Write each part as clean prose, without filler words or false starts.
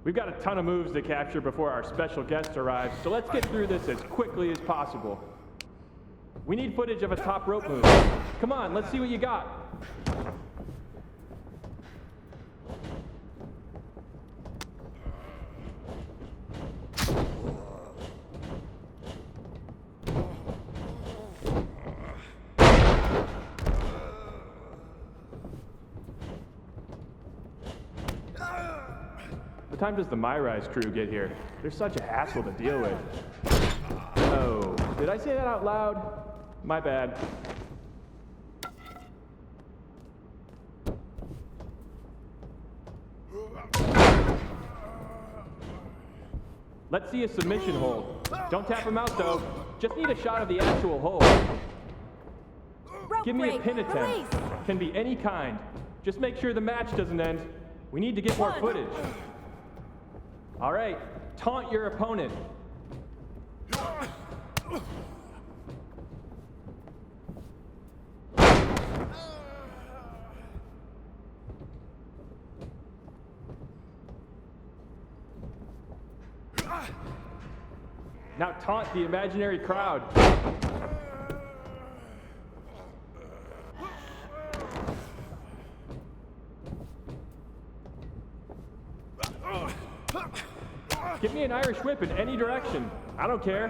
We've got a ton of moves to capture before our special guest arrives, so let's get through this as quickly as possible. We need footage of a top rope move. Come on, let's see what you got. What time does the MyRise crew get here? They're such a hassle to deal with. Oh, did I say that out loud? My bad. Let's see a submission hold. Don't tap him out though. Just need a shot of the actual hold. Give me a pin attempt. Can be any kind. Just make sure the match doesn't end. We need to get more footage. All right, taunt your opponent. Now taunt the imaginary crowd. Give me an Irish whip in any direction. I don't care.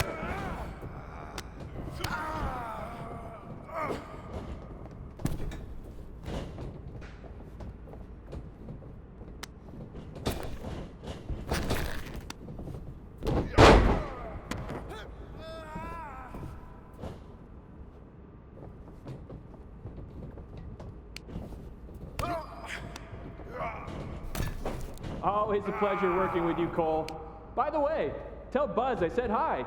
Always a pleasure working with you, Cole. By the way, tell Buzz I said hi.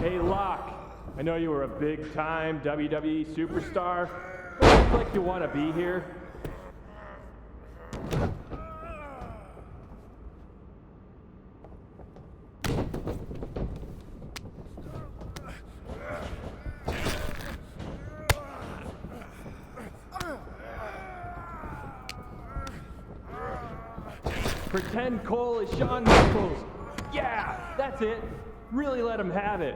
Hey, Locke. I know you were a big-time WWE superstar, but it looks like you want to be here. Pretend Cole is Shawn Michaels. Yeah, that's it. Really let him have it.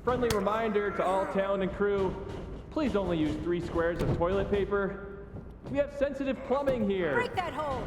Friendly reminder to all talent and crew, please only use 3 squares of toilet paper. We have sensitive plumbing here. Break that hole!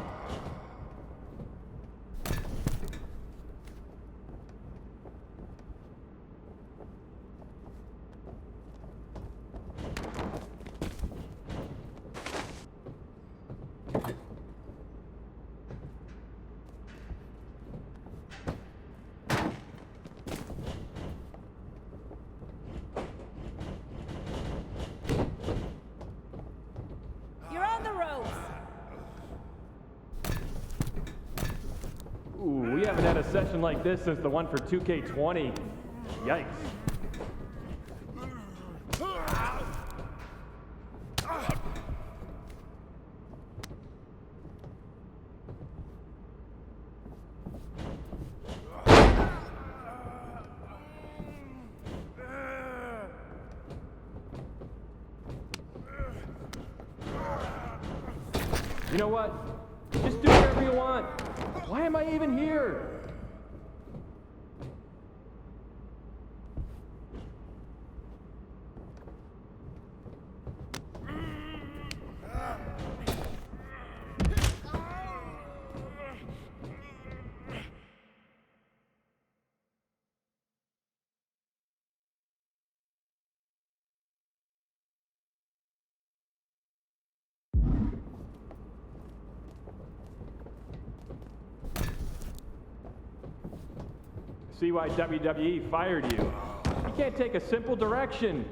Ooh, we haven't had a session like this since the one for 2K20. Yikes. You know what? Just do whatever you want. Why am I even here? See why WWE fired you. You can't take a simple direction.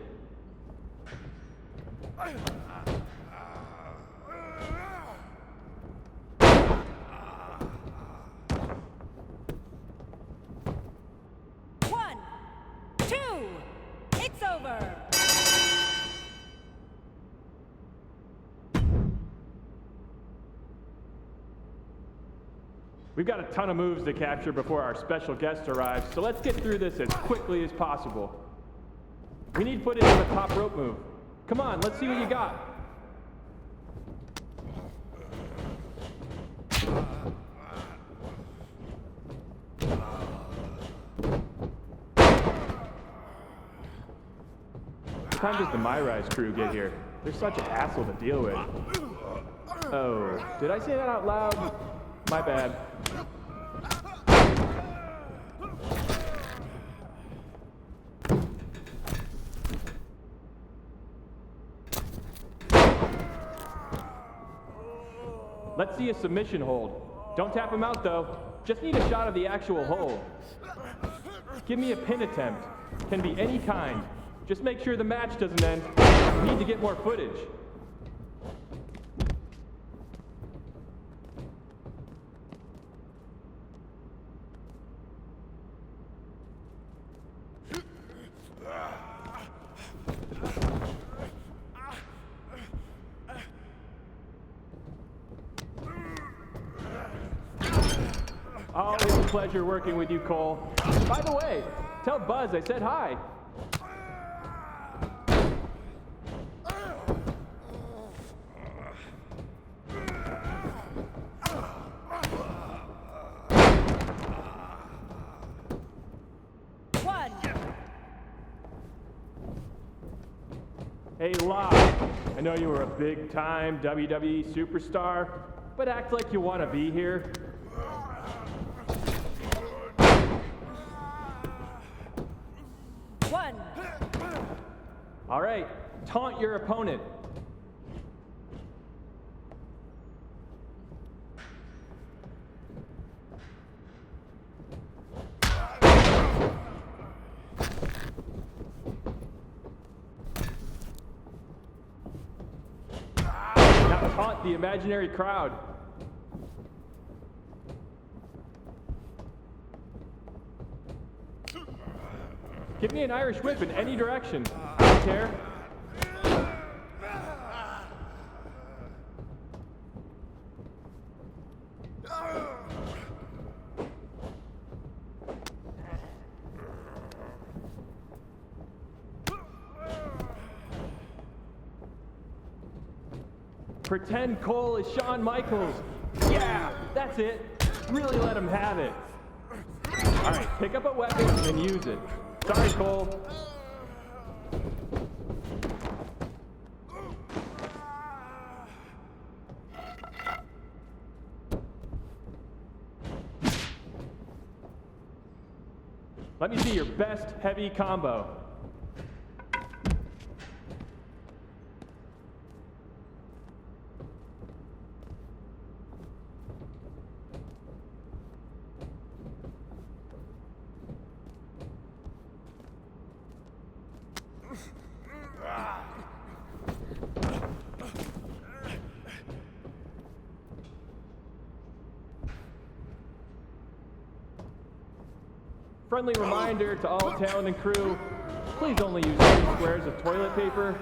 We've got a ton of moves to capture before our special guest arrives, so let's get through this as quickly as possible. We need footage of a top rope move. Come on, let's see what you got. What time does the MyRise crew get here? They're such an hassle to deal with. Oh, did I say that out loud? My bad. Let's see a submission hold. Don't tap him out though. Just need a shot of the actual hold. Give me a pin attempt. Can be any kind. Just make sure the match doesn't end. We need to get more footage. Always a pleasure working with you, Cole. By the way, tell Buzz I said hi. Hey, Locke, I know you were a big-time WWE superstar, but act like you want to be here. One. All right, taunt your opponent. Now taunt the imaginary crowd. Give me an Irish whip in any direction. Don't care. Pretend Cole is Shawn Michaels. Yeah, that's it. Really let him have it. All right, pick up a weapon and use it. Sorry, Cole. Let me see your best heavy combo. Friendly reminder to all talent and crew, please only use 3 squares of toilet paper.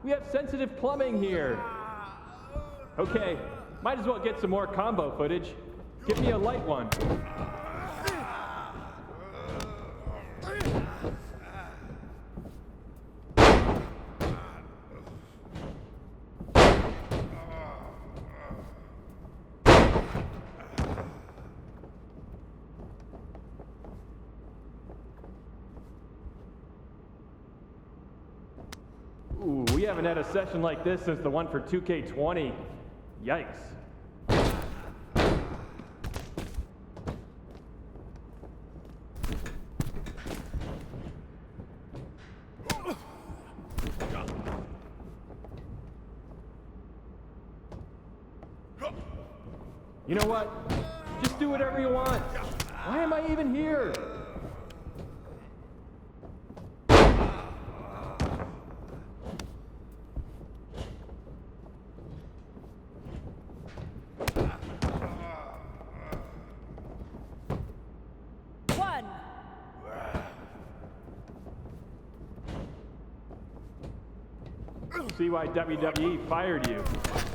We have sensitive plumbing here. Okay, might as well get some more combo footage. Give me a light one. Ooh, we haven't had a session like this since the one for 2K20. Yikes. You know what? Just do whatever you want. Why am I even here? See why WWE fired you.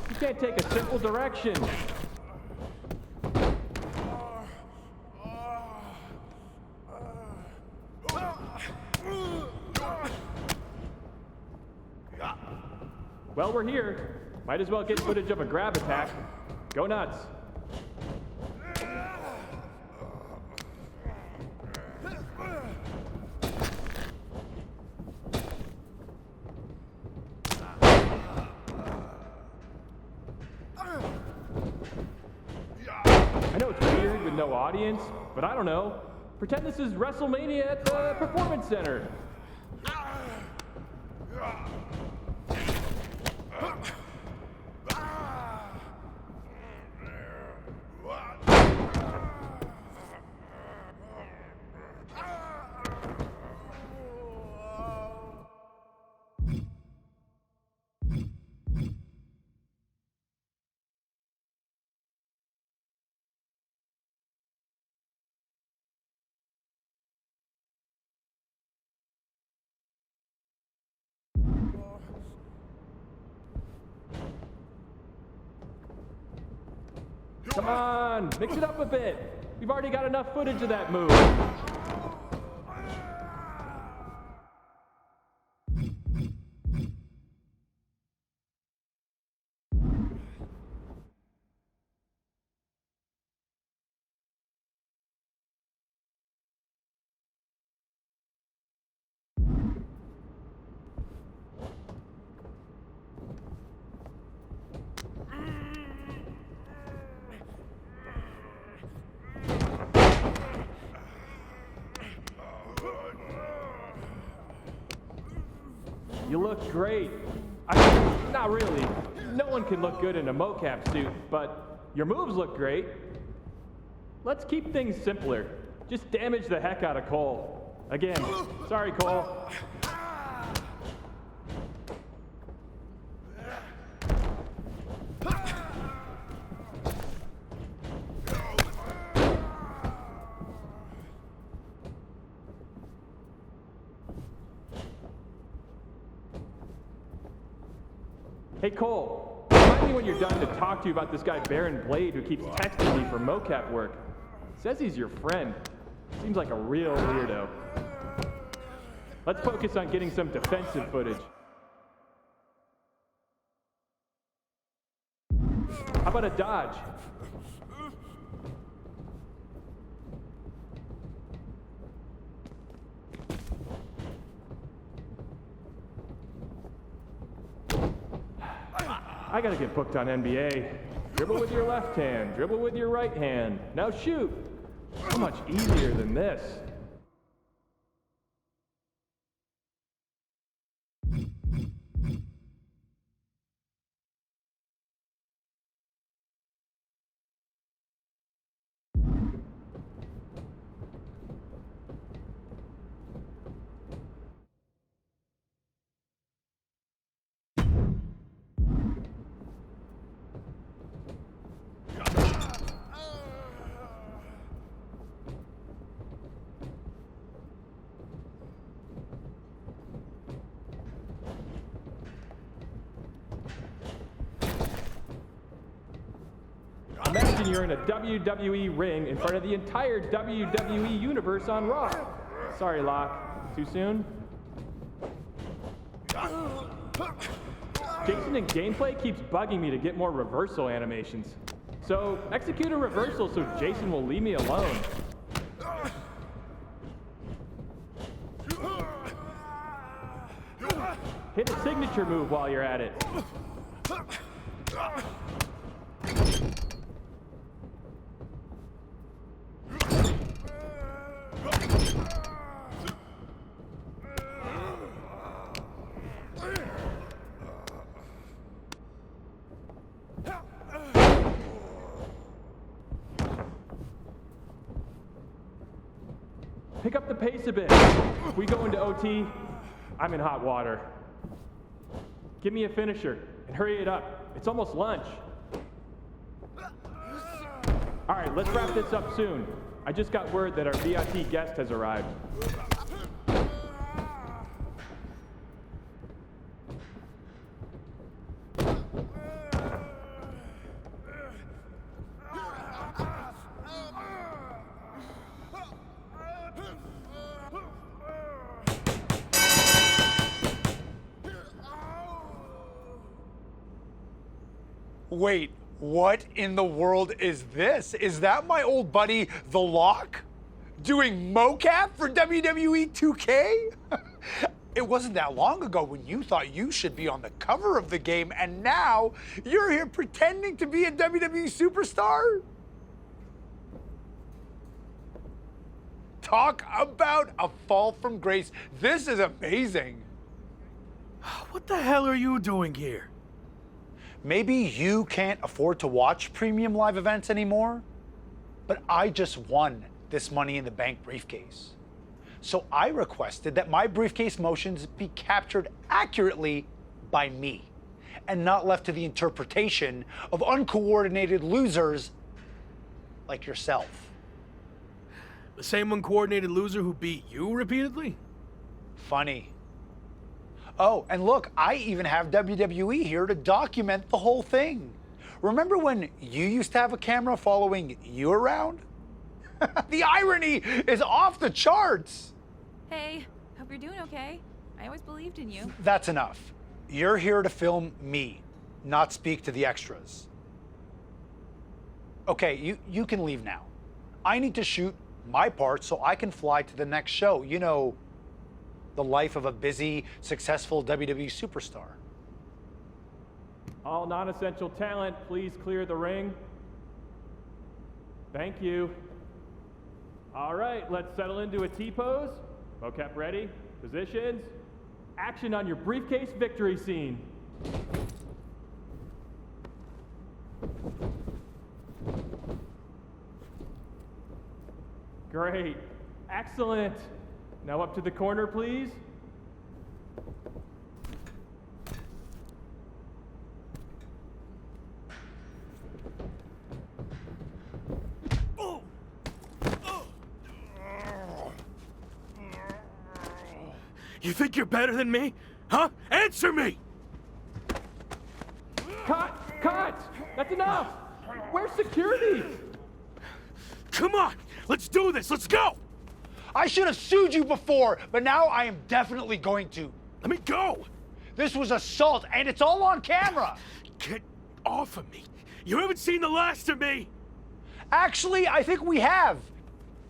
You can't take a simple direction. Well, we're here. Might as well get footage of a grab attack. Go nuts. I know it's weird with no audience, but I don't know. Pretend this is WrestleMania at the Performance Center. Come on, mix it up a bit. We've already got enough footage of that move. You look great. Not really. No one can look good in a mocap suit, but your moves look great. Let's keep things simpler. Just damage the heck out of Cole. Again, sorry, Cole. Hey, Cole, remind me when you're done to talk to you about this guy Baron Blade who keeps texting me for mocap work. Says he's your friend. Seems like a real weirdo. Let's focus on getting some defensive footage. How about a dodge? I gotta get booked on NBA. Dribble with your left hand, dribble with your right hand. Now shoot! So much easier than this. Imagine you're in a WWE ring in front of the entire WWE universe on Raw. Sorry, Locke. Too soon? Jason in gameplay keeps bugging me to get more reversal animations. So, execute a reversal so Jason will leave me alone. Hit a signature move while you're at it. Pick up the pace a bit. If we go into OT, I'm in hot water. Give me a finisher and hurry it up. It's almost lunch. All right, let's wrap this up soon. I just got word that our VIP guest has arrived. Wait, what in the world is this? Is that my old buddy, The Lock? Doing mocap for WWE 2K? It wasn't that long ago when you thought you should be on the cover of the game, and now you're here pretending to be a WWE superstar? Talk about a fall from grace. This is amazing. What the hell are you doing here? Maybe you can't afford to watch premium live events anymore, but I just won this Money in the Bank briefcase. So I requested that my briefcase motions be captured accurately by me and not left to the interpretation of uncoordinated losers like yourself. The same uncoordinated loser who beat you repeatedly? Funny. Oh, and look, I even have WWE here to document the whole thing. Remember when you used to have a camera following you around? The irony is off the charts. Hey, hope you're doing okay. I always believed in you. That's enough. You're here to film me, not speak to the extras. Okay, you can leave now. I need to shoot my part so I can fly to the next show. You know, the life of a busy, successful WWE superstar. All non-essential talent, please clear the ring. Thank you. All right, let's settle into a T-pose. Mocap ready, positions. Action on your briefcase victory scene. Great, excellent. Now up to the corner, please. You think you're better than me? Huh? Answer me! Cut! Cut! That's enough! Where's security? Come on! Let's do this! Let's go! I should have sued you before, but now I am definitely going to. Let me go! This was assault, and it's all on camera. Get off of me! You haven't seen the last of me! Actually, I think we have.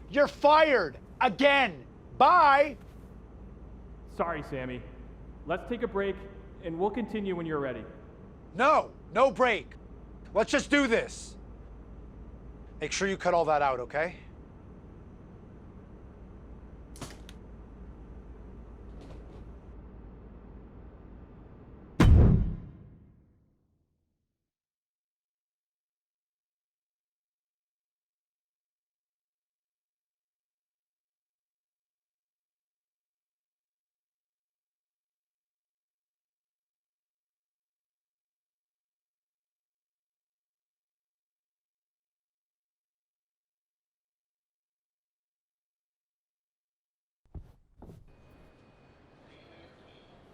You're fired. Again. Bye. Sorry, Sammy. Let's take a break, and we'll continue when you're ready. No break. Let's just do this. Make sure you cut all that out, okay?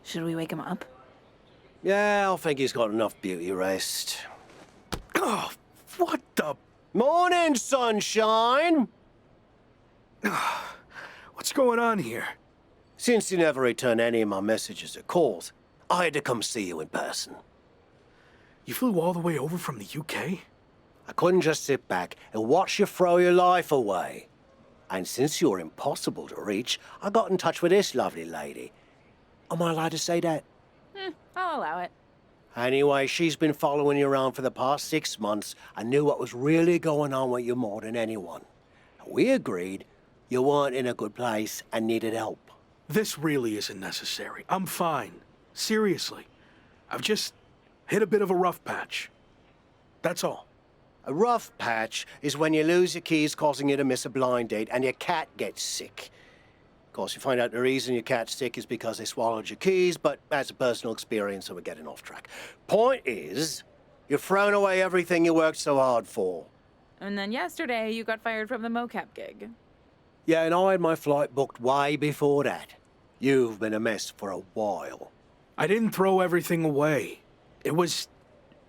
Should we wake him up? Yeah, I think he's got enough beauty rest. Oh, what the... Morning, sunshine! What's going on here? Since you never return any of my messages or calls, I had to come see you in person. You flew all the way over from the UK? I couldn't just sit back and watch you throw your life away. And since you're impossible to reach, I got in touch with this lovely lady. Am I allowed to say that? I'll allow it. Anyway, she's been following you around for the past 6 months and knew what was really going on with you more than anyone. We agreed you weren't in a good place and needed help. This really isn't necessary. I'm fine. Seriously. I've just hit a bit of a rough patch. That's all. A rough patch is when you lose your keys, causing you to miss a blind date, and your cat gets sick. Of course, you find out the reason your cat's sick is because they swallowed your keys, but that's a personal experience, so we're getting off track. Point is, you've thrown away everything you worked so hard for. And then yesterday, you got fired from the mocap gig. Yeah, and I had my flight booked way before that. You've been a mess for a while. I didn't throw everything away. It was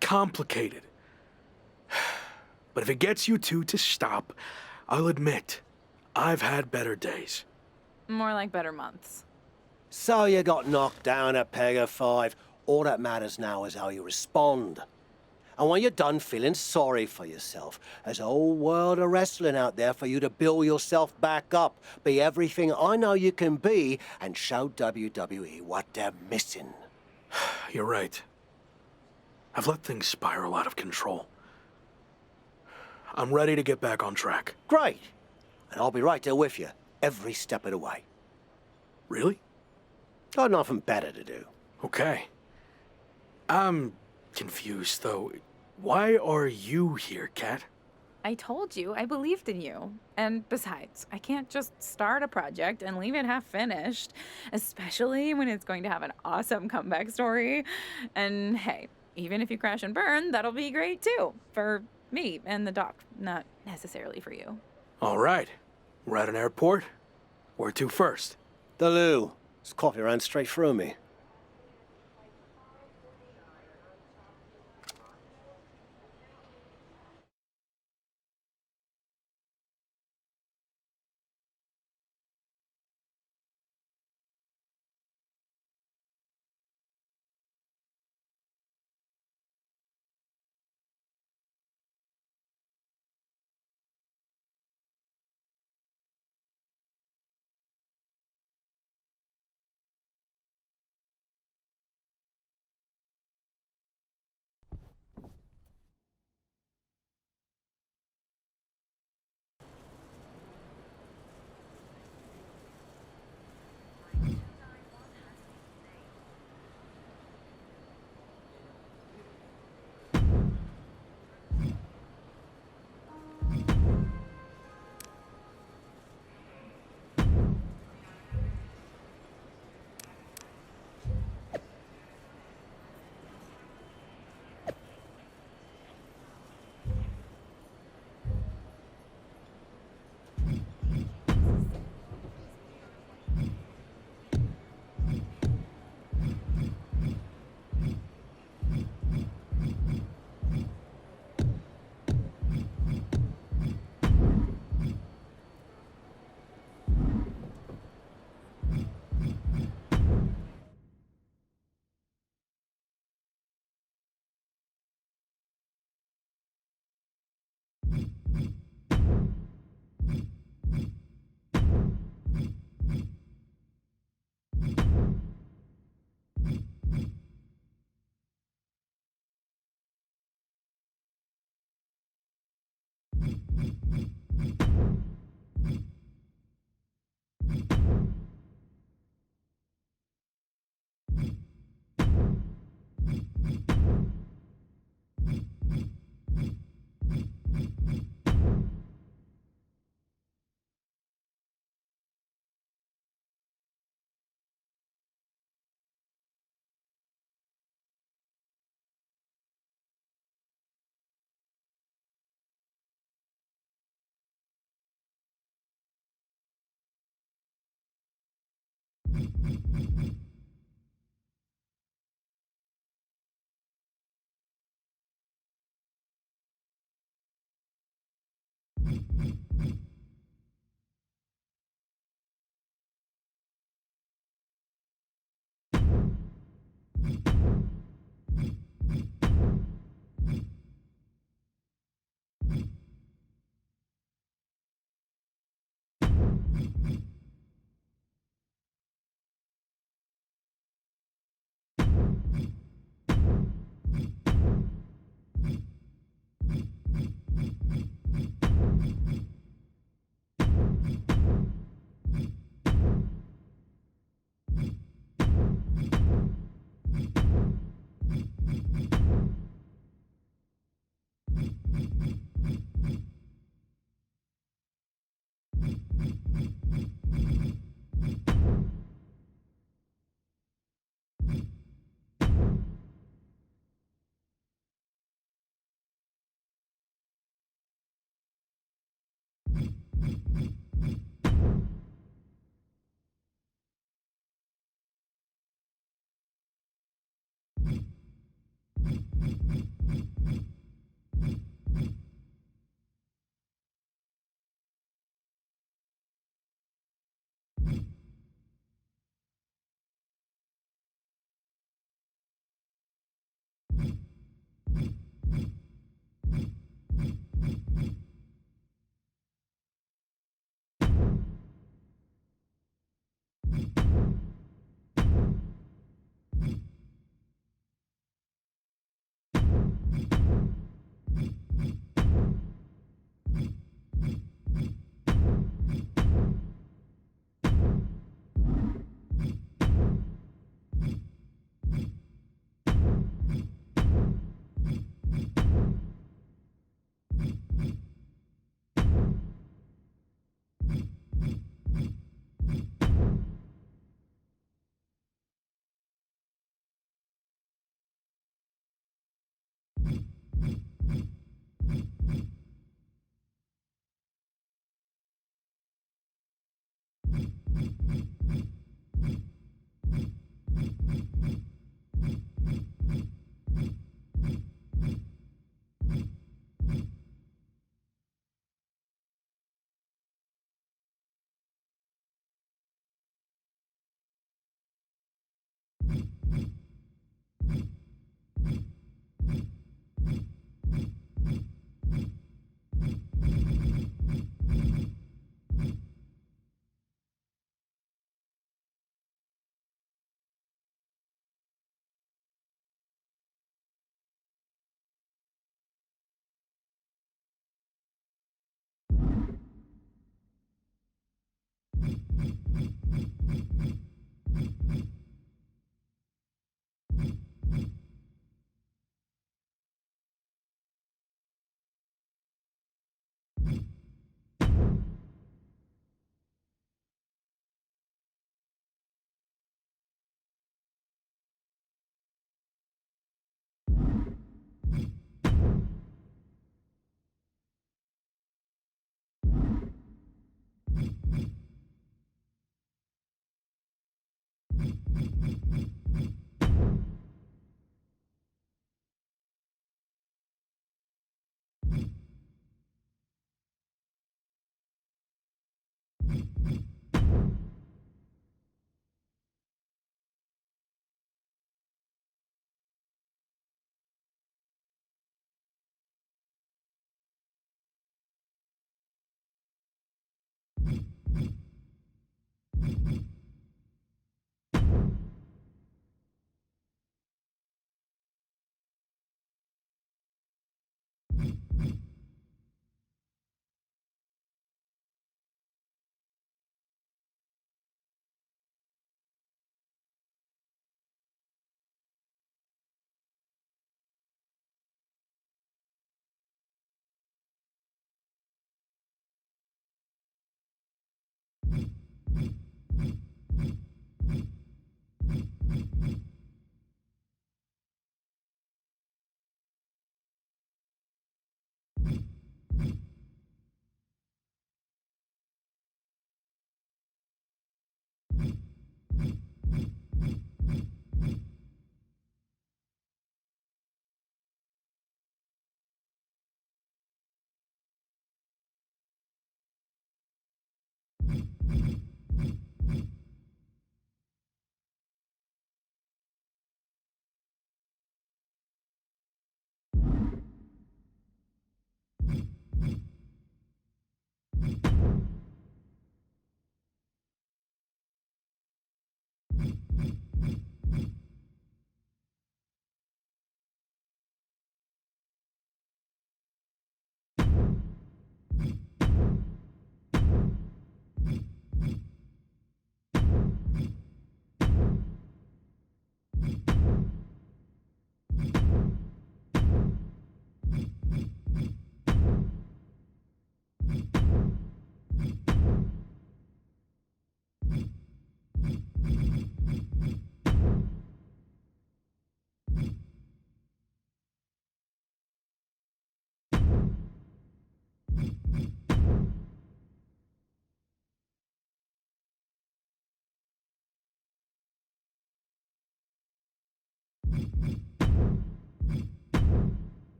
complicated. But if it gets you two to stop, I'll admit, I've had better days. More like better months. So you got knocked down at Pega 5. All that matters now is how you respond. And when you're done feeling sorry for yourself, there's a whole world of wrestling out there for you to build yourself back up, be everything I know you can be, and show WWE what they're missing. You're right. I've let things spiral out of control. I'm ready to get back on track. Great. And I'll be right there with you, every step of the way. Really? Got nothing better to do. Okay. I'm confused, though. Why are you here, Kat? I told you, I believed in you. And besides, I can't just start a project and leave it half finished, especially when it's going to have an awesome comeback story. And hey, even if you crash and burn, that'll be great too. For me and the doc, not necessarily for you. All right. We're at an airport. Where to first? The loo. This coffee ran straight through me.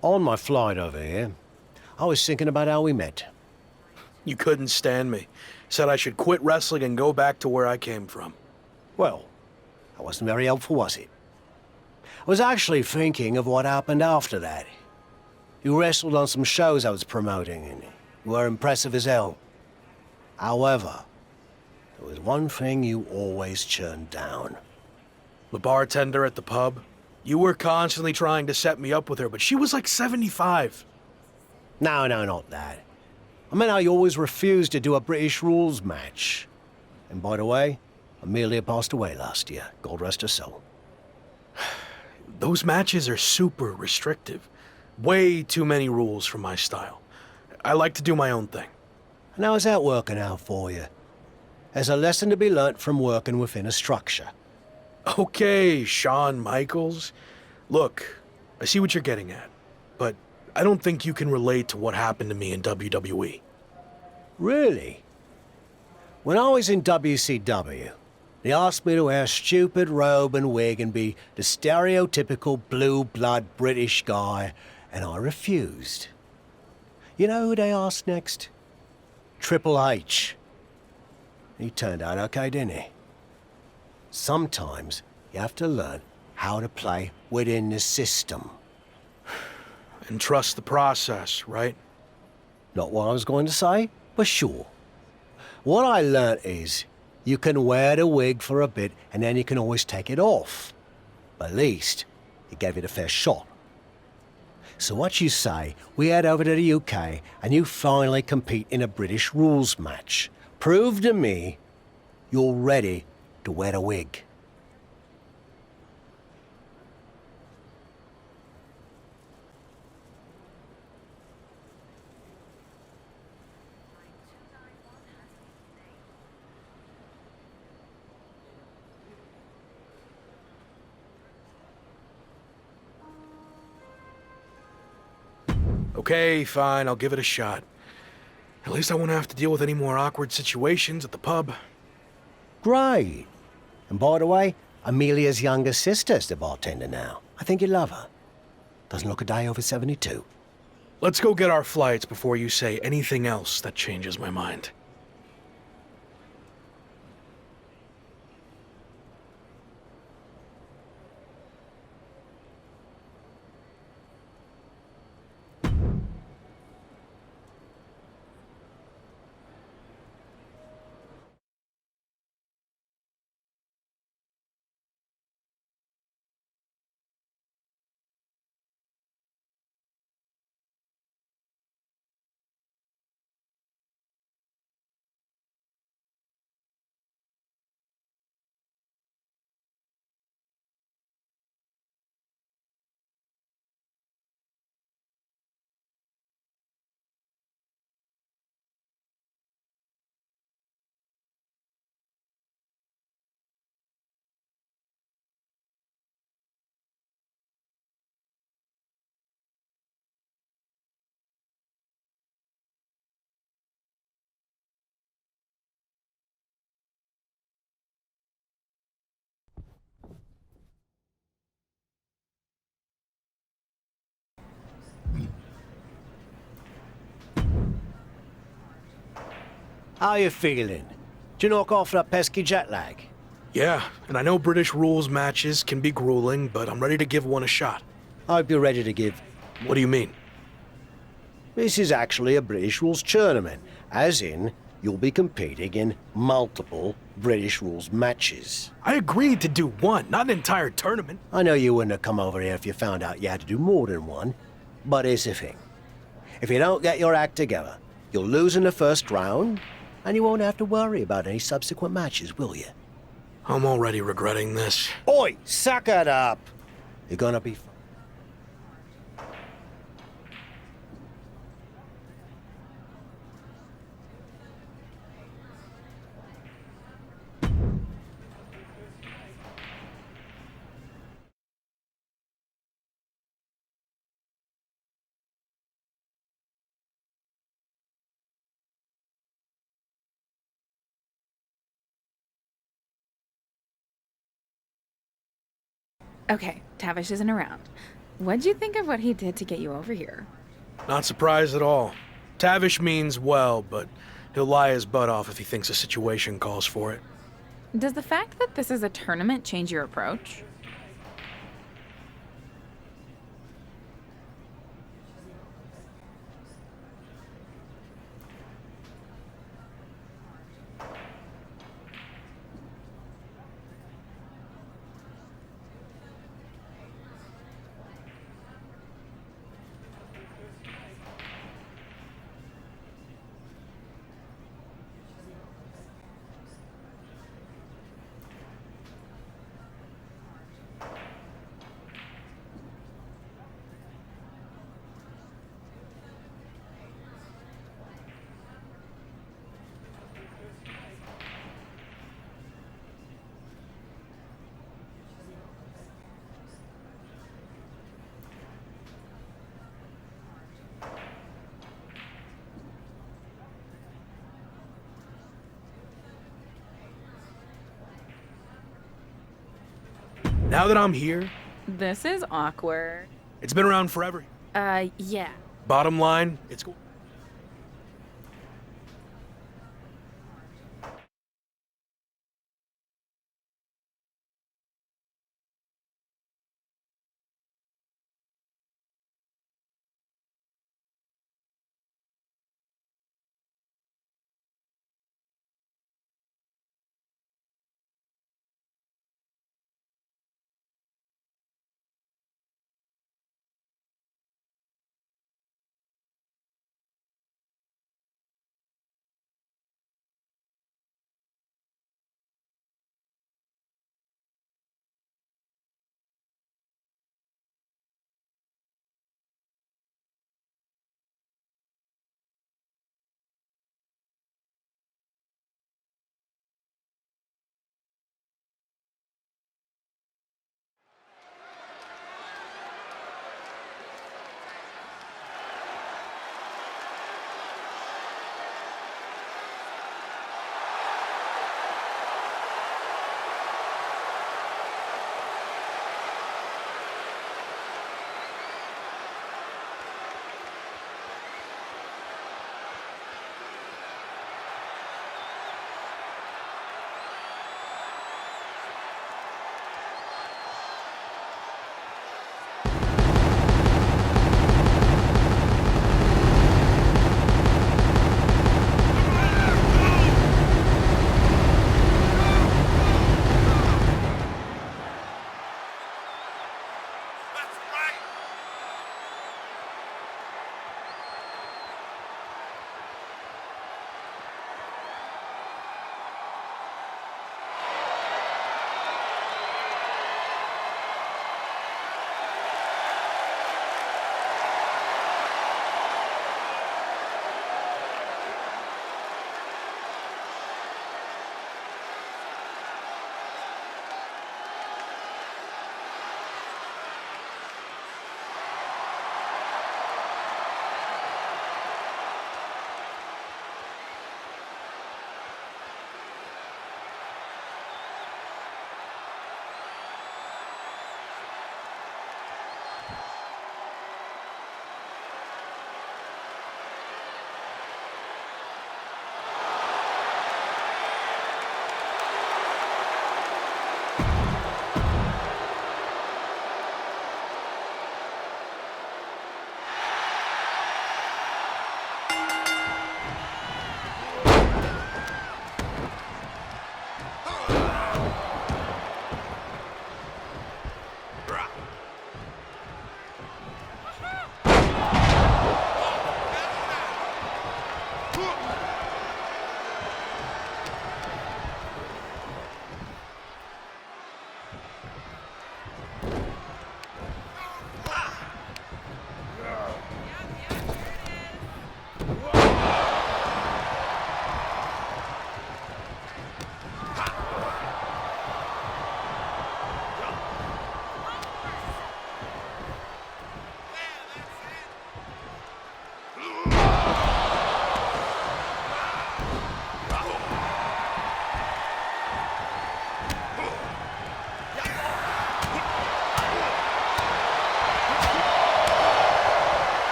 On my flight over here, I was thinking about how we met. You couldn't stand me. Said I should quit wrestling and go back to where I came from. Well, that wasn't very helpful, was it? I was actually thinking of what happened after that. You wrestled on some shows I was promoting, and you were impressive as hell. However, there was one thing you always turned down. The bartender at the pub. You were constantly trying to set me up with her, but she was like 75. No, not that. I meant how you always refused to do a British rules match. And by the way, Amelia passed away last year. God rest her soul. Those matches are super restrictive. Way too many rules for my style. I like to do my own thing. And how's that working out for you? There's a lesson to be learnt from working within a structure. Okay, Shawn Michaels. Look, I see what you're getting at, but I don't think you can relate to what happened to me in WWE. Really? When I was in WCW, they asked me to wear a stupid robe and wig and be the stereotypical blue-blood British guy, and I refused. You know who they asked next? Triple H. He turned out okay, didn't he? Sometimes you have to learn how to play within the system. And trust the process, right? Not what I was going to say, but sure. What I learnt is you can wear the wig for a bit and then you can always take it off. At least you gave it a fair shot. So what you say, we head over to the UK and you finally compete in a British rules match. Prove to me you're ready to wear the wig. Okay, fine, I'll give it a shot. At least I won't have to deal with any more awkward situations at the pub. Great. And by the way, Amelia's younger sister's the bartender now. I think you love her. Doesn't look a day over 72. Let's go get our flights before you say anything else that changes my mind. How you feeling? Did you knock off that pesky jet lag? Yeah, and I know British rules matches can be grueling, but I'm ready to give one a shot. I hope you're ready to give. What do you mean? This is actually a British rules tournament, as in, you'll be competing in multiple British rules matches. I agreed to do one, not an entire tournament. I know you wouldn't have come over here if you found out you had to do more than one, but here's the thing. If you don't get your act together, you'll lose in the first round, and you won't have to worry about any subsequent matches, will you? I'm already regretting this. Oi, suck it up! You're gonna be... Okay, Tavish isn't around. What'd you think of what he did to get you over here? Not surprised at all. Tavish means well, but he'll lie his butt off if he thinks a situation calls for it. Does the fact that this is a tournament change your approach? Now that I'm here, This is awkward. it's been around forever. Yeah. Bottom line, it's cool.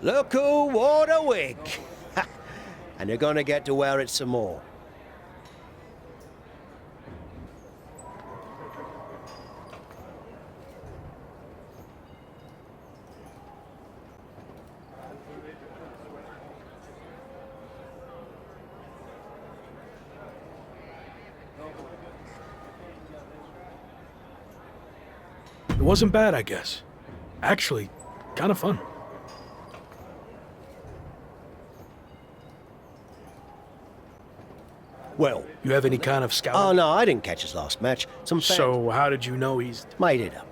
Look who wore the wig. And you're gonna get to wear it some more. It wasn't bad, I guess. Actually, kind of fun. Well, You have any kind of scout? oh no, I didn't catch his last match. Some fans So how did you know he's... made it up.